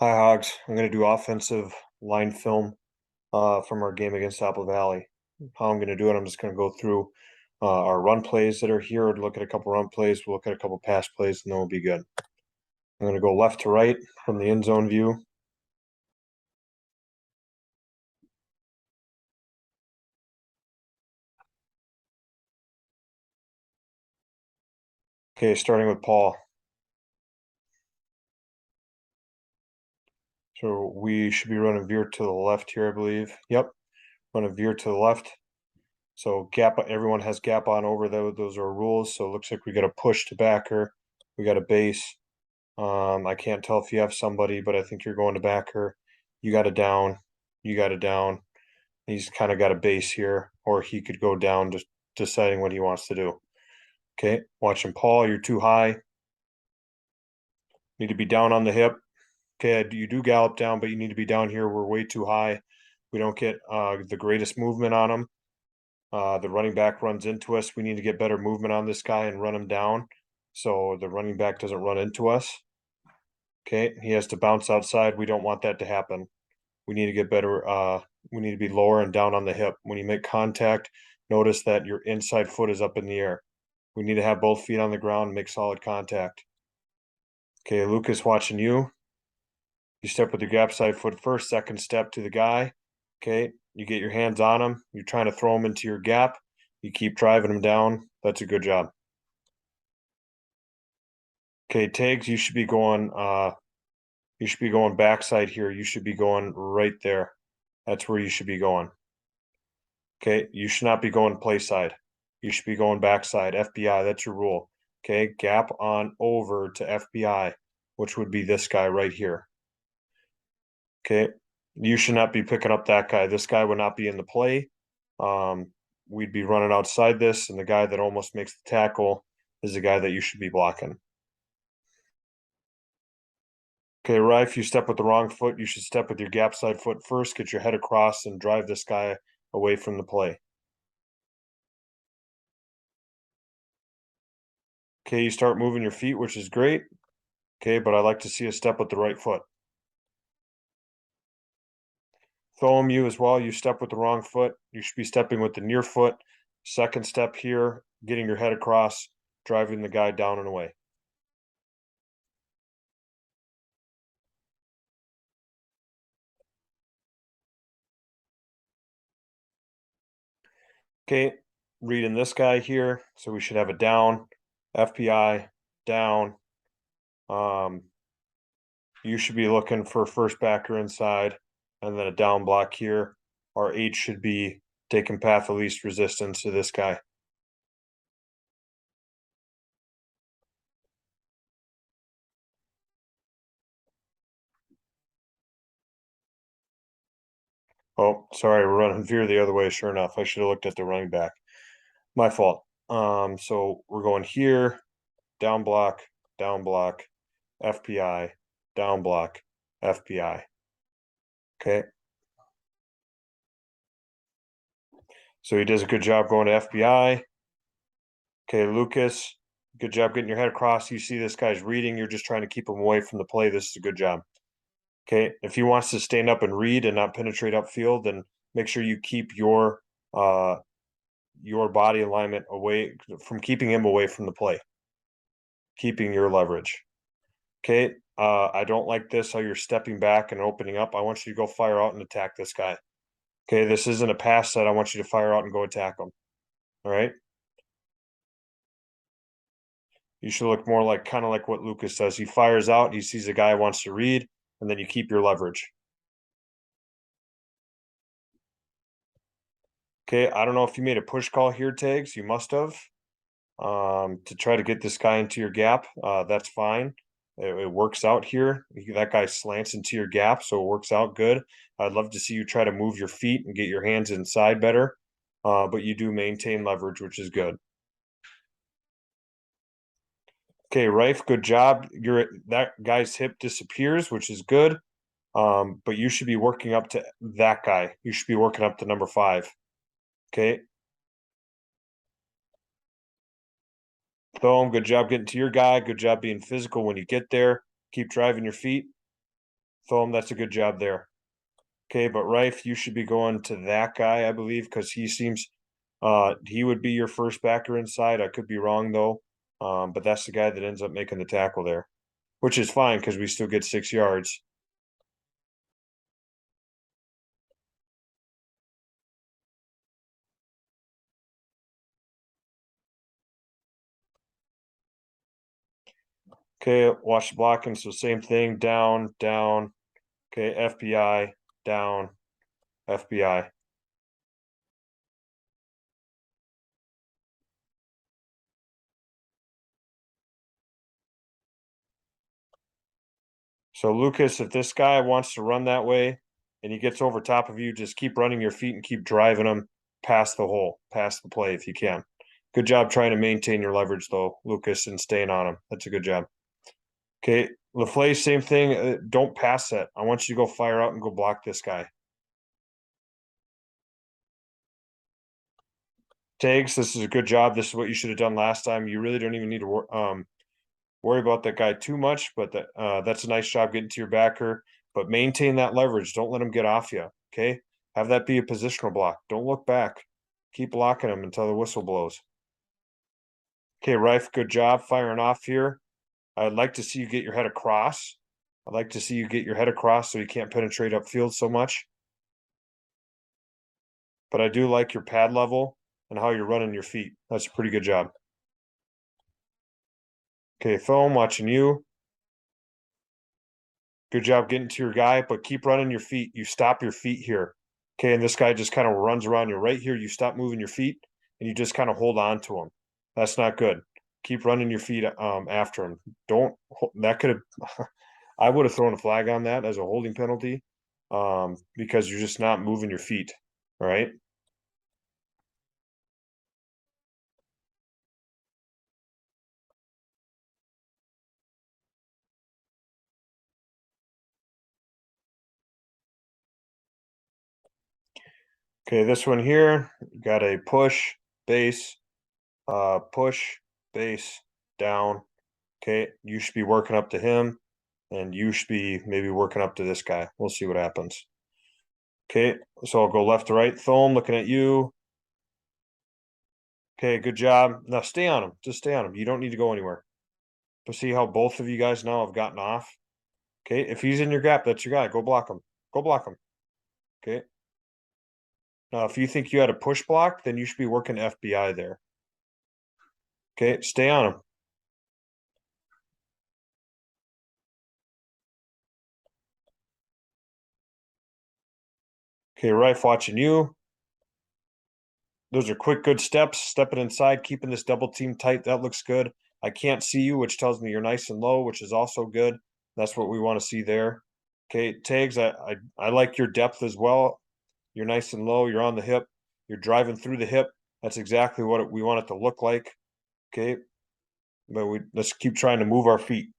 Hi, Hogs. I'm going to do offensive line film from our game against Apple Valley. How I'm going to do it, I'm just going to go through our run plays that are here, look at a couple run plays, we'll look at a couple pass plays, and then we'll be good. I'm going to go left to right from the end zone view. Okay, starting with Paul. So we should be running veer to the left here, I believe. Yep, running veer to the left. So gap, everyone has gap on over those are rules. So it looks like we got a push to backer. We got a base. I can't tell if you have somebody, but I think you're going to backer. You got a down. You got a down. He's kind of got a base here, or he could go down, just deciding what he wants to do. Okay, watching Paul. You're too high. Need to be down on the hip. Okay, you do gallop down, but you need to be down here. We're way too high. We don't get the greatest movement on him. The running back runs into us. We need to get better movement on this guy and run him down so the running back doesn't run into us. Okay, he has to bounce outside. We don't want that to happen. We need to get better. We need to be lower and down on the hip. When you make contact, notice that your inside foot is up in the air. We need to have both feet on the ground and make solid contact. Okay, Lucas, watching you. You step with your gap side foot first, second step to the guy. Okay, you get your hands on him. You're trying to throw him into your gap. You keep driving him down. That's a good job. Okay, tags, you should be going backside here. You should be going right there. That's where you should be going. Okay, you should not be going play side. You should be going backside. FBI, that's your rule. Okay, gap on over to FBI, which would be this guy right here. Okay, you should not be picking up that guy. This guy would not be in the play. We'd be running outside this, and the guy that almost makes the tackle is the guy that you should be blocking. Okay, Rife, you step with the wrong foot. You should step with your gap side foot first, get your head across, and drive this guy away from the play. Okay, you start moving your feet, which is great. Okay, but I like to see a step with the right foot. Throw you as well. You step with the wrong foot. You should be stepping with the near foot. Second step here, getting your head across, driving the guy down and away. Okay, reading this guy here. So we should have a down, FBI, down. You should be looking for first backer inside and then a down block here. Our H should be taking path of least resistance to this guy. Oh, sorry, we're running veer the other way. Sure enough, I should have looked at the running back. My fault. So we're going here, down block, FBI, down block, FBI. Okay. So he does a good job going to FBI. Okay, Lucas, good job getting your head across. You see this guy's reading. You're just trying to keep him away from the play. This is a good job. Okay, if he wants to stand up and read and not penetrate upfield, then make sure you keep your body alignment away from keeping him away from the play, keeping your leverage. Okay, I don't like this how you're stepping back and opening up. I want you to go fire out and attack this guy. Okay, this isn't a pass set. I want you to fire out and go attack him. All right. You should look more like kind of like what Lucas does. He fires out, he sees a guy wants to read, and then you keep your leverage. Okay, I don't know if you made a push call here, Tags. You must have. To try to get this guy into your gap. That's fine. It works out here. That guy slants into your gap, so it works out good. I'd love to see you try to move your feet and get your hands inside better, but you do maintain leverage, which is good. Okay, Rife, good job. That guy's hip disappears, which is good. But you should be working up to that guy. You should be working up to number 5. Okay. Thome, good job getting to your guy. Good job being physical when you get there. Keep driving your feet. Thom, that's a good job there. Okay, but Rife, you should be going to that guy, I believe, because he seems he would be your first backer inside. I could be wrong though. But that's the guy that ends up making the tackle there, which is fine because we still get 6 yards. Okay, watch the blocking. So same thing, down, down. Okay, FBI, down, FBI. So Lucas, if this guy wants to run that way and he gets over top of you, just keep running your feet and keep driving him past the hole, past the play if you can. Good job trying to maintain your leverage though, Lucas, and staying on him. That's a good job. Okay, LaFleur, same thing. Don't pass that. I want you to go fire out and go block this guy. Tags, this is a good job. This is what you should have done last time. You really don't even need to worry about that guy too much, but that's a nice job getting to your backer. But maintain that leverage. Don't let him get off you. Okay, have that be a positional block. Don't look back. Keep blocking him until the whistle blows. Okay, Rife, good job firing off here. I'd like to see you get your head across. I'd like to see you get your head across so you can't penetrate upfield so much. But I do like your pad level and how you're running your feet. That's a pretty good job. Okay, Foam, watching you. Good job getting to your guy, but keep running your feet. You stop your feet here. Okay, and this guy just kind of runs around you right here. You stop moving your feet and you just kind of hold on to him. That's not good. Keep running your feet after him. Don't that could have I would have thrown a flag on that as a holding penalty because you're just not moving your feet. All right. Okay, this one here, got a push, base, push, base, down. Okay, you should be working up to him, and you should be maybe working up to this guy. We'll see what happens. Okay, so I'll go left to right. Thome, looking at you. Okay, good job. Now stay on him. Just stay on him. You don't need to go anywhere. To see how both of you guys now have gotten off. Okay, if he's in your gap, that's your guy. Go block him. Go block him. Okay. Now, if you think you had a push block, then you should be working FBI there. Okay, stay on him. Okay, Rife watching you. Those are quick, good steps. Stepping inside, keeping this double team tight. That looks good. I can't see you, which tells me you're nice and low, which is also good. That's what we want to see there. Okay, tags. I like your depth as well. You're nice and low. You're on the hip. You're driving through the hip. That's exactly what we want it to look like. Okay, but let's keep trying to move our feet.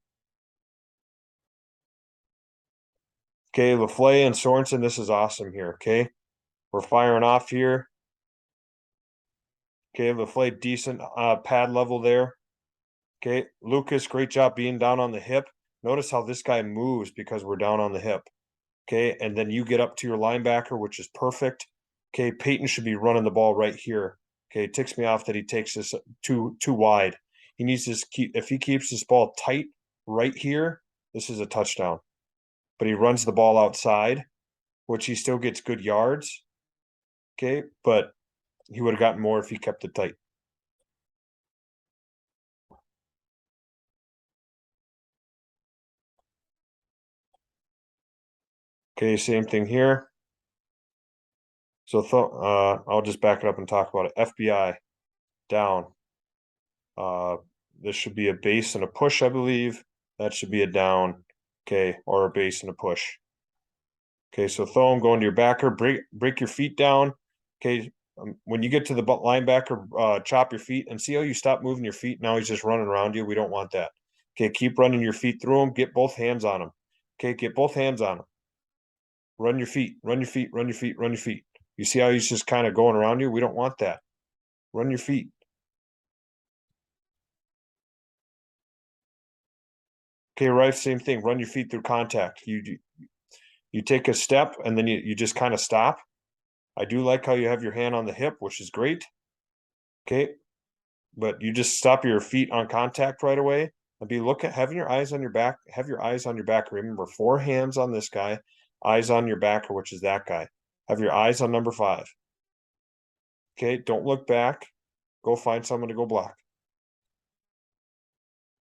Okay, LaFleur and Sorensen, this is awesome here. Okay, we're firing off here. Okay, LaFleur, decent pad level there. Okay, Lucas, great job being down on the hip. Notice how this guy moves because we're down on the hip. Okay, and then you get up to your linebacker, which is perfect. Okay, Peyton should be running the ball right here. Okay, it ticks me off that he takes this too wide. He needs to keep if he keeps this ball tight right here, this is a touchdown. But he runs the ball outside, which he still gets good yards. Okay, but he would have gotten more if he kept it tight. Okay, same thing here. So I'll just back it up and talk about it. FBI down. This should be a base and a push, I believe. That should be a down. Okay, or a base and a push. Okay, so throw him going to your backer. Break your feet down. Okay, when you get to the linebacker, chop your feet and see how you stop moving your feet. Now he's just running around you. We don't want that. Okay, keep running your feet through him. Get both hands on him. Okay, get both hands on him. Run your feet. Run your feet. Run your feet. Run your feet. You see how he's just kind of going around you? We don't want that. Run your feet. Okay, Rife, same thing. Run your feet through contact. You take a step and then you just kind of stop. I do like how you have your hand on the hip, which is great. Okay. But you just stop your feet on contact right away and be looking, having your eyes on your back, have your eyes on your back. Remember, 4 hands on this guy, eyes on your backer, which is that guy. Have your eyes on number 5. Okay, don't look back. Go find someone to go block.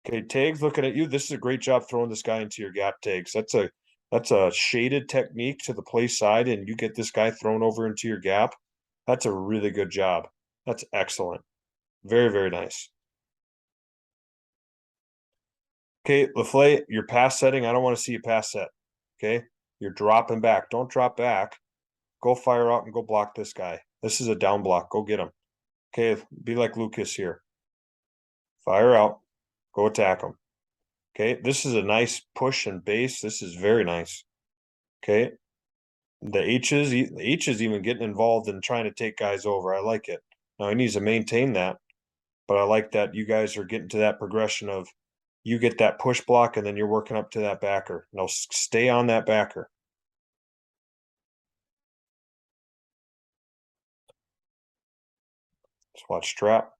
Okay, tags looking at you. This is a great job throwing this guy into your gap tags. That's a shaded technique to the play side, and you get this guy thrown over into your gap. That's a really good job. That's excellent. Very, very nice. Okay, LaFleur, your pass setting, I don't want to see you pass set. Okay, you're dropping back. Don't drop back. Go fire out and go block this guy. This is a down block. Go get him. Okay, be like Lucas here. Fire out. Go attack him. Okay, this is a nice push and base. This is very nice. Okay, the H is even getting involved in trying to take guys over. I like it. Now he needs to maintain that, but I like that you guys are getting to that progression of you get that push block and then you're working up to that backer. Now stay on that backer. Let's watch trap.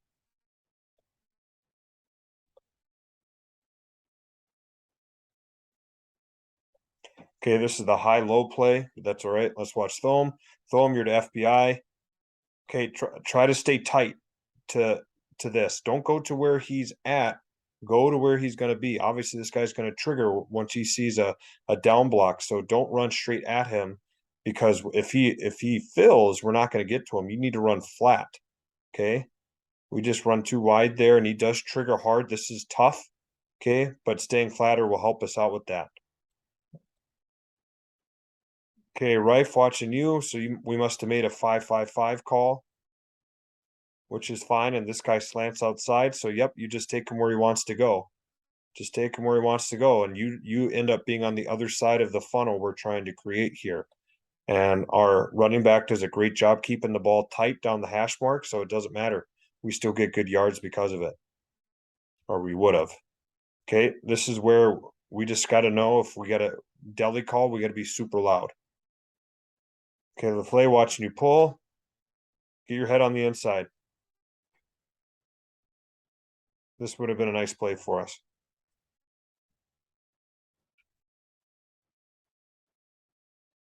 Okay, this is the high-low play. That's all right. Let's watch Thome. Thome, you're to FBI. Okay, try to stay tight to this. Don't go to where he's at. Go to where he's going to be. Obviously, this guy's going to trigger once he sees a down block. So don't run straight at him, because if he fills, we're not going to get to him. You need to run flat. Okay, we just run too wide there, and he does trigger hard. This is tough. Okay, but staying flatter will help us out with that. Okay, Rife watching you. So we must have made a 5-5-5 call, which is fine. And this guy slants outside. So yep, you just take him where he wants to go. Just take him where he wants to go. And you end up being on the other side of the funnel we're trying to create here. And our running back does a great job keeping the ball tight down the hash mark. So it doesn't matter. We still get good yards because of it. Or we would have. Okay, this is where we just got to know if we got a deli call, we got to be super loud. Okay, LaFleur watching you pull. Get your head on the inside. This would have been a nice play for us.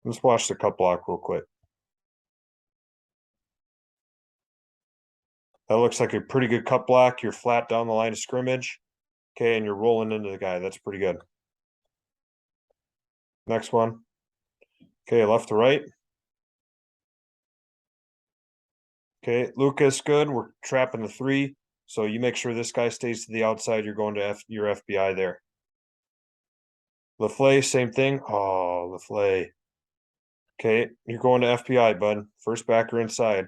Let's watch the cut block real quick. That looks like a pretty good cut block. You're flat down the line of scrimmage. Okay, and you're rolling into the guy. That's pretty good. Next one. Okay, left to right. Okay, Lucas, good. We're trapping the 3. So you make sure this guy stays to the outside. You're going to your FBI there. LaFleur, same thing. Oh, LaFleur. Okay, you're going to FBI, bud. First backer inside.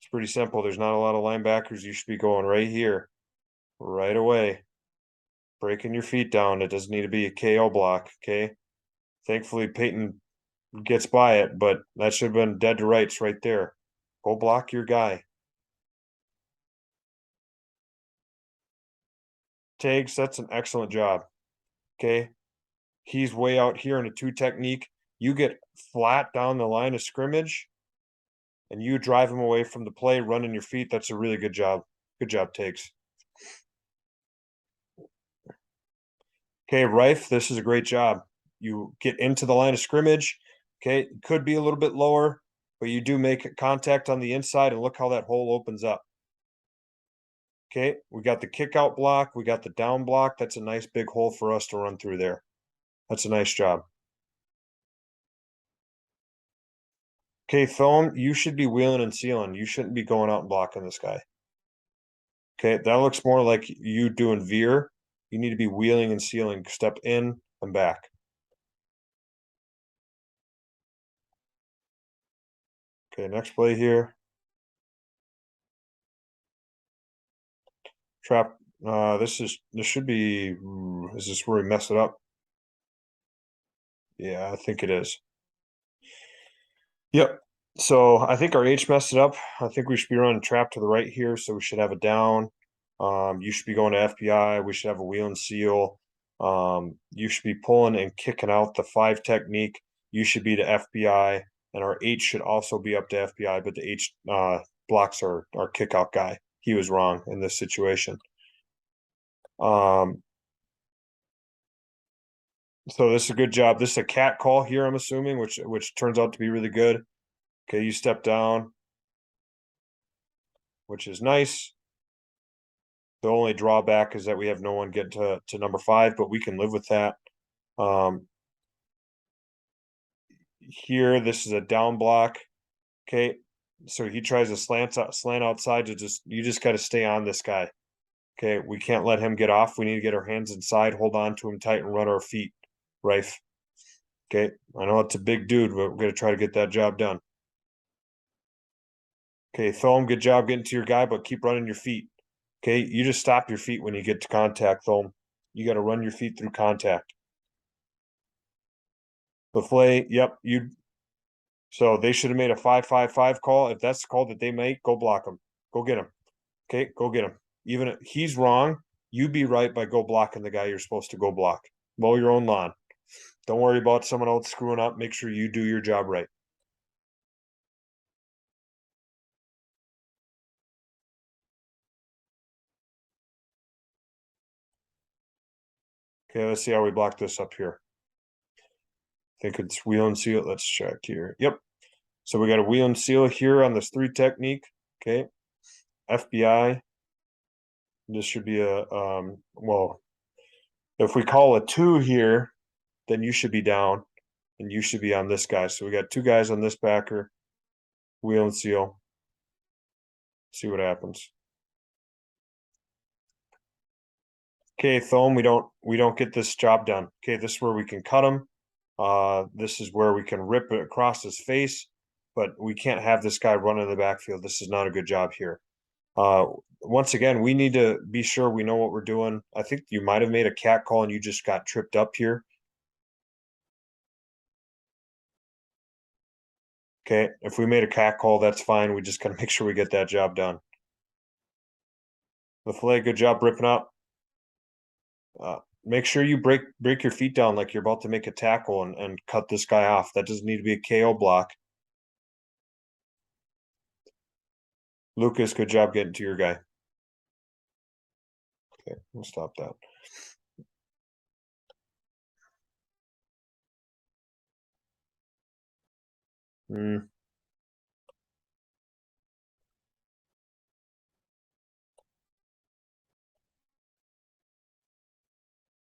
It's pretty simple. There's not a lot of linebackers. You should be going right here, right away. Breaking your feet down. It doesn't need to be a KO block, okay? Thankfully, Peyton gets by it, but that should have been dead to rights right there. Go block your guy. Tags, that's an excellent job. Okay. He's way out here in a 2 technique. You get flat down the line of scrimmage and you drive him away from the play, running your feet. That's a really good job. Good job, Tags. Okay, Rife, this is a great job. You get into the line of scrimmage. Okay, could be a little bit lower, but you do make contact on the inside, and look how that hole opens up. Okay, we got the kick out block. We got the down block. That's a nice big hole for us to run through there. That's a nice job. Okay, Thome, you should be wheeling and sealing. You shouldn't be going out and blocking this guy. Okay, that looks more like you doing veer. You need to be wheeling and sealing. Step in and back. Okay, next play here. Trap. This should be. Is this where we mess it up? Yeah, I think it is. Yep. So I think our H messed it up. I think we should be running trap to the right here, so we should have a down. You should be going to FBI. We should have a wheel and seal. You should be pulling and kicking out the 5 technique. You should be to FBI, and our H should also be up to FBI, but the H blocks our kick out guy. He was wrong in this situation. So this is a good job. This is a cat call here, I'm assuming, which turns out to be really good. Okay, you step down, which is nice. The only drawback is that we have no one get to number 5, but we can live with that. Here, this is a down block. Okay, so he tries to slant outside to you just got to stay on this guy. Okay, we can't let him get off. We need to get our hands inside, hold on to him tight, and run our feet. Rife. Okay, I know it's a big dude, but we're gonna try to get that job done. Okay, Thom, good job getting to your guy, but keep running your feet. Okay, you just stop your feet when you get to contact, Thom. You got to run your feet through contact. LaFleur, yep, you. So they should have made a 5-5-5 call. If that's the call that they make, go block him. Go get him. Okay, go get him. Even if he's wrong, you be right by go blocking the guy you're supposed to go block. Mow your own lawn. Don't worry about someone else screwing up. Make sure you do your job right. Okay, let's see how we block this up here. I think it's wheel and seal. Let's check here. Yep. So we got a wheel and seal here on this 3 technique. Okay. FBI. This should be a well, if we call a 2 here, then you should be down and you should be on this guy. So we got 2 guys on this backer. Wheel and seal. See what happens. Okay, Thom, we don't get this job done. Okay, this is where we can cut him. This is where we can rip it across his face, but we can't have this guy run in the backfield. This is not a good job here. Once again, we need to be sure we know what we're doing. I think you might have made a cat call and you just got tripped up here. Okay, if we made a cat call, that's fine. We just gotta make sure we get that job done. LaFleur, good job ripping up. Make sure you break your feet down like you're about to make a tackle and cut this guy off. That doesn't need to be a KO block. Lucas, good job getting to your guy. Okay, we'll stop that.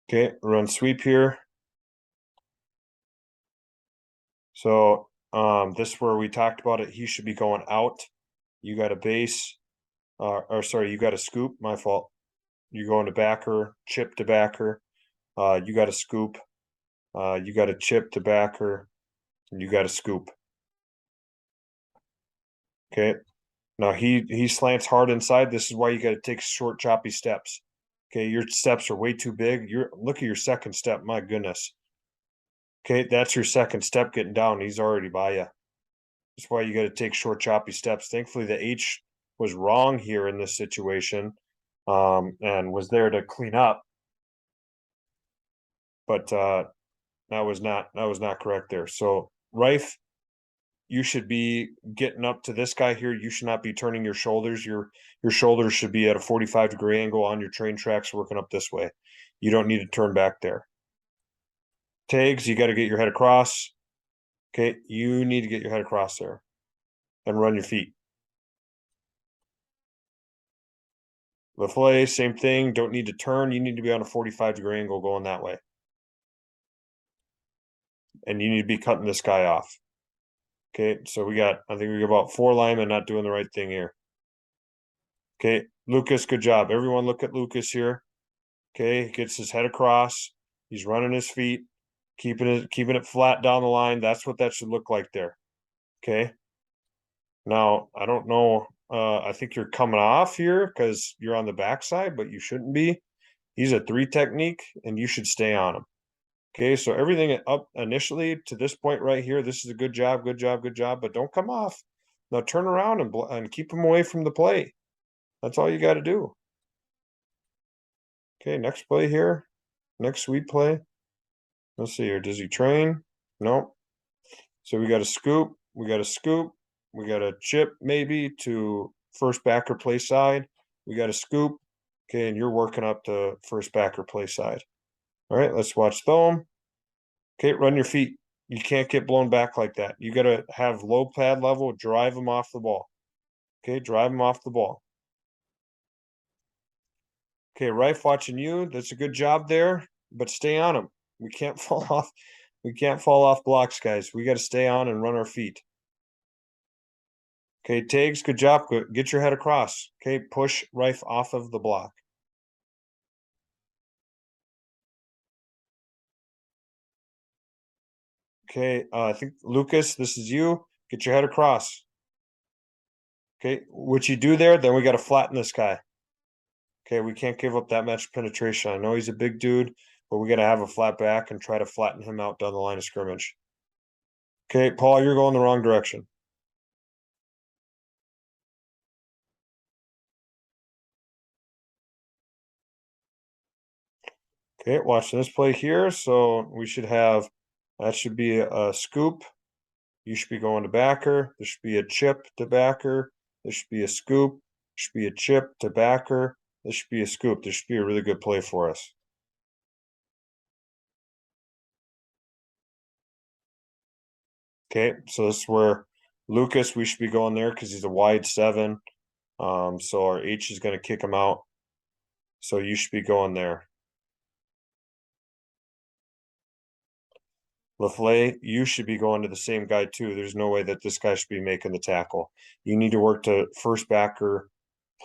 Okay, run sweep here. So this is where we talked about it. He should be going out. You got a base, or sorry, you got a scoop. My fault. You go into backer, chip to backer. You got a scoop. You got a chip to backer, and you got a scoop. Okay. Now he slants hard inside. This is why you got to take short, choppy steps. Okay, your steps are way too big. Look at your second step. My goodness. Okay, that's your second step getting down. He's already by you. That's why you got to take short, choppy steps. Thankfully, the H was wrong here in this situation, and was there to clean up. But that was not correct there. So Rife, you should be getting up to this guy here. You should not be turning your shoulders. Your shoulders should be at a 45-degree angle on your train tracks working up this way. You don't need to turn back there. Tags, you got to get your head across. Okay, you need to get your head across there and run your feet. LaFleur, same thing. Don't need to turn. You need to be on a 45-degree angle going that way. And you need to be cutting this guy off. Okay, so I think we got about 4 linemen not doing the right thing here. Okay, Lucas, good job. Everyone look at Lucas here. Okay, gets his head across. He's running his feet, keeping it flat down the line. That's what that should look like there. Okay. Now, I don't know. I think you're coming off here because you're on the backside, but you shouldn't be. He's a 3 technique, and you should stay on him. Okay, so everything up initially to this point right here, this is a good job, good job, good job, but don't come off. Now turn around and keep him away from the play. That's all you got to do. Okay, next play here. next sweep play? Let's see here. Does he train? Nope. So we got a scoop. We got a scoop. We got a chip maybe to first backer play side. We got a scoop. Okay, and you're working up to first backer play side. All right, let's watch Thome. Okay, run your feet. You can't get blown back like that. You got to have low pad level, drive them off the ball. Okay, drive them off the ball. Okay, Rife watching you. That's a good job there, but stay on them. We can't fall off. We can't fall off blocks, guys. We got to stay on and run our feet. Okay, Tags, good job. Get your head across. Okay, push Rife off of the block. Okay, I think Lucas, this is you. Get your head across. Okay, what you do there, then we got to flatten this guy. Okay, we can't give up that much penetration. I know he's a big dude, but we got to have a flat back and try to flatten him out down the line of scrimmage. Okay, Paul, you're going the wrong direction. Okay, watch this play here. So we should have, that should be a scoop. You should be going to backer. There should be a chip to backer. There should be a scoop. There should be a chip to backer. This should be a scoop. This should be a really good play for us. Okay, so this is where Lucas, we should be going there because he's a wide 7. So our H is going to kick him out. So you should be going there. LaFleur, you should be going to the same guy too. There's no way that this guy should be making the tackle. You need to work to first backer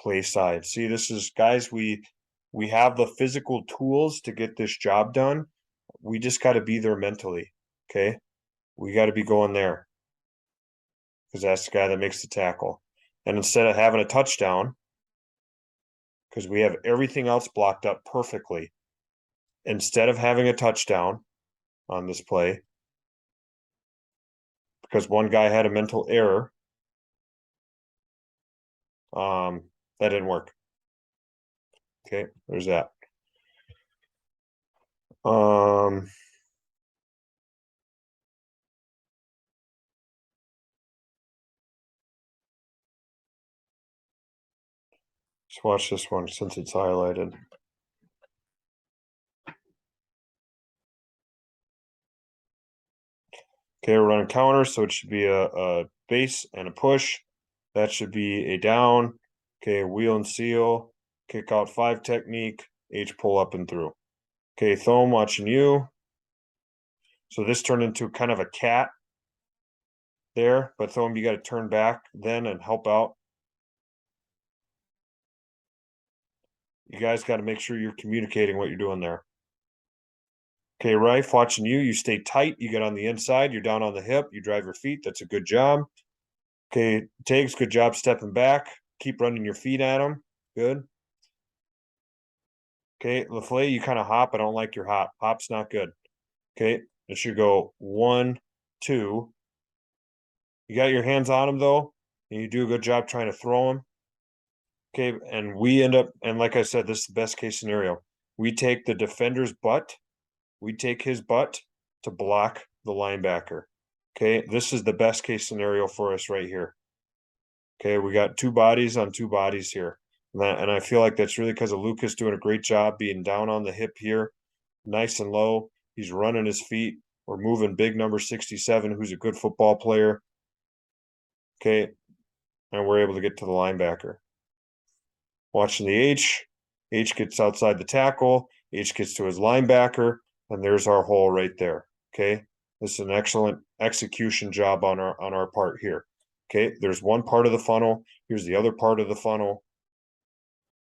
play side. See, this is guys, we have the physical tools to get this job done. We just got to be there mentally. Okay. We got to be going there because that's the guy that makes the tackle. And instead of having a touchdown, because we have everything else blocked up perfectly, instead of having a touchdown on this play, because one guy had a mental error, that didn't work. Okay, there's that. Let's watch this one since it's highlighted. Okay, we're running counter, so it should be a base and a push. That should be a down. Okay, wheel and seal, kick out 5 technique, H pull up and through. Okay, Thome watching you. So this turned into kind of a cat there, but Thome, you got to turn back then and help out. You guys got to make sure you're communicating what you're doing there. Okay, Rife, watching you. You stay tight. You get on the inside. You're down on the hip. You drive your feet. That's a good job. Okay, Tags, good job stepping back. Keep running your feet at him. Good. Okay, LaFleur, you kind of hop. I don't like your hop. Hop's not good. Okay, it should go 1, 2. You got your hands on him though, and you do a good job trying to throw him. Okay, and we end up, and like I said, this is the best case scenario. We take the defender's butt. We take his butt to block the linebacker. Okay, this is the best case scenario for us right here. Okay, we got 2 bodies on 2 bodies here. And I feel like that's really because of Lucas doing a great job being down on the hip here, nice and low. He's running his feet. We're moving big number 67, who's a good football player. Okay, and we're able to get to the linebacker. Watching the H. H gets outside the tackle. H gets to his linebacker, and there's our hole right there. Okay, this is an excellent execution job on our part here. Okay, there's one part of the funnel. Here's the other part of the funnel.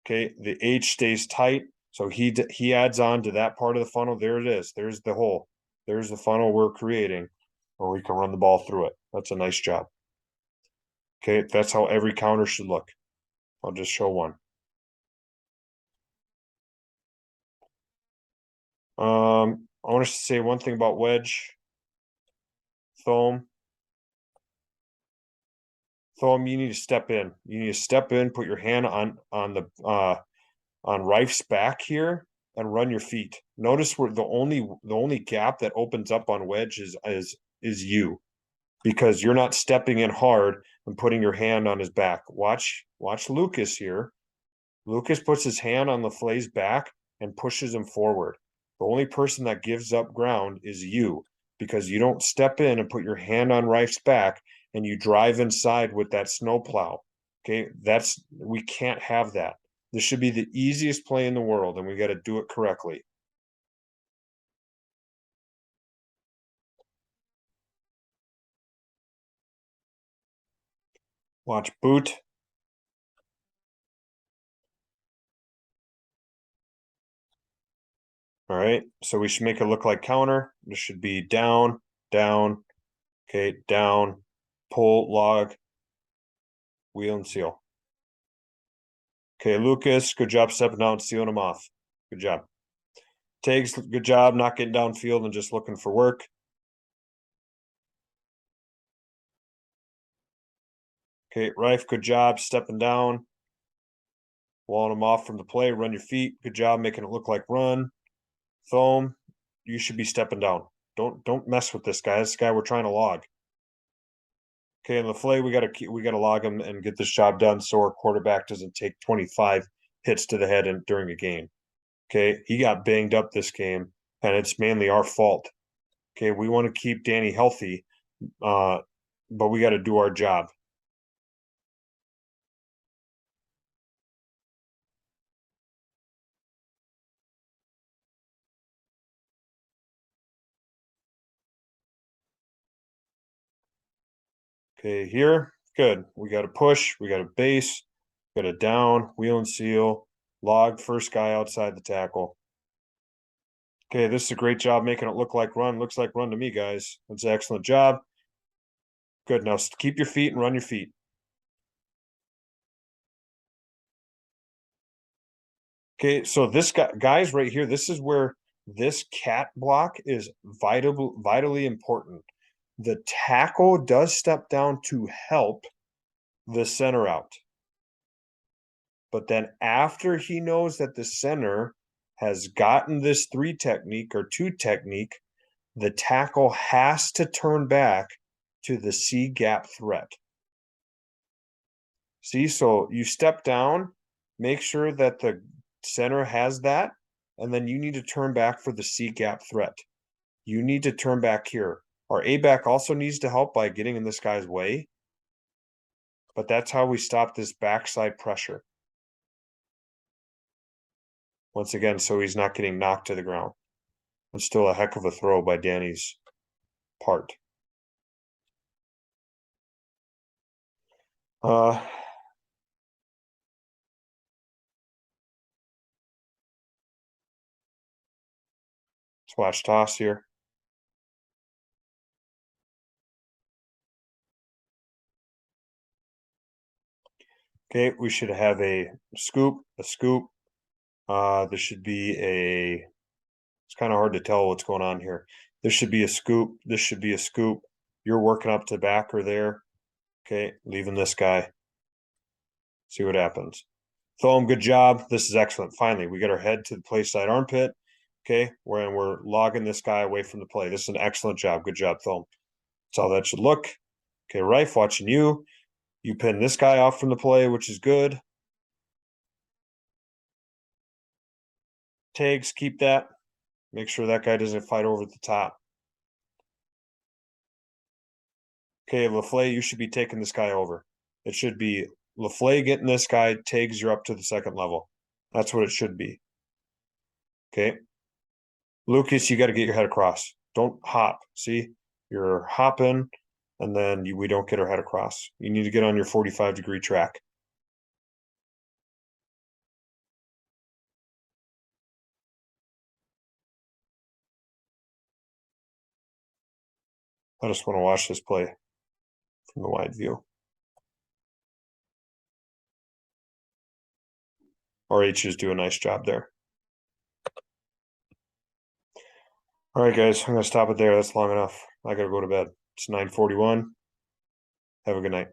Okay, the H stays tight, so he adds on to that part of the funnel. There it is. There's the hole. There's the funnel we're creating, where we can run the ball through it. That's a nice job. Okay, that's how every counter should look. I'll just show one. I want to say one thing about wedge. Thome, you need to step in. You need to step in, put your hand on the on Rife's back here, and run your feet. Notice where the only gap that opens up on wedge is you, because you're not stepping in hard and putting your hand on his back. Watch Lucas here. Lucas puts his hand on LaFle's back and pushes him forward. The only person that gives up ground is you, because you don't step in and put your hand on Reif's back and you drive inside with that snowplow. Okay, we can't have that. This should be the easiest play in the world, and we got to do it correctly. Watch boot. All right, so we should make it look like counter. This should be down, down, okay, down, pull, log, wheel and seal. Okay, Lucas, good job stepping down, sealing him off. Good job. Tags, good job not getting downfield and just looking for work. Okay, Reif, good job stepping down. Walling him off from the play, run your feet. Good job making it look like run. Thome, you should be stepping down. Don't mess with this guy. This guy we're trying to log. Okay, in LaFle, we gotta log him and get this job done so our quarterback doesn't take 25 hits to the head during a game. Okay, he got banged up this game, and it's mainly our fault. Okay, we want to keep Danny healthy, but we got to do our job. Okay, here, good. We got a push, we got a base, got a down, wheel and seal, log first guy outside the tackle. Okay, this is a great job making it look like run. Looks like run to me, guys. That's an excellent job. Good. Now keep your feet and run your feet. Okay, so this guys right here, this is where this cat block is vitally important. The tackle does step down to help the center out. But then after he knows that the center has gotten this 3 technique or 2 technique, the tackle has to turn back to the C gap threat. See, so you step down, make sure that the center has that, and then you need to turn back for the C gap threat. You need to turn back here. Our A back also needs to help by getting in this guy's way, but that's how we stop this backside pressure. Once again, so he's not getting knocked to the ground. It's still a heck of a throw by Danny's part. Let's watch toss here. Okay, we should have a scoop, this should be it's kind of hard to tell what's going on here. This should be a scoop, this should be a scoop. You're working up to backer there. Okay, leaving this guy. See what happens. Thome, good job. This is excellent. Finally, we get our head to the play side armpit. Okay, we're logging this guy away from the play. This is an excellent job. Good job, Thome. That's how that should look. Okay, Reif, watching you. You pin this guy off from the play, which is good. Tags, keep that. Make sure that guy doesn't fight over the top. Okay, LaFle, you should be taking this guy over. It should be LaFle getting this guy, Tags, you're up to the second level. That's what it should be. Okay. Lucas, you got to get your head across. Don't hop. See, you're hopping, and then we don't get our head across. You need to get on your 45-degree track. I just want to watch this play from the wide view. RHs do a nice job there. All right, guys, I'm going to stop it there. That's long enough. I got to go to bed. It's 9:41. Have a good night.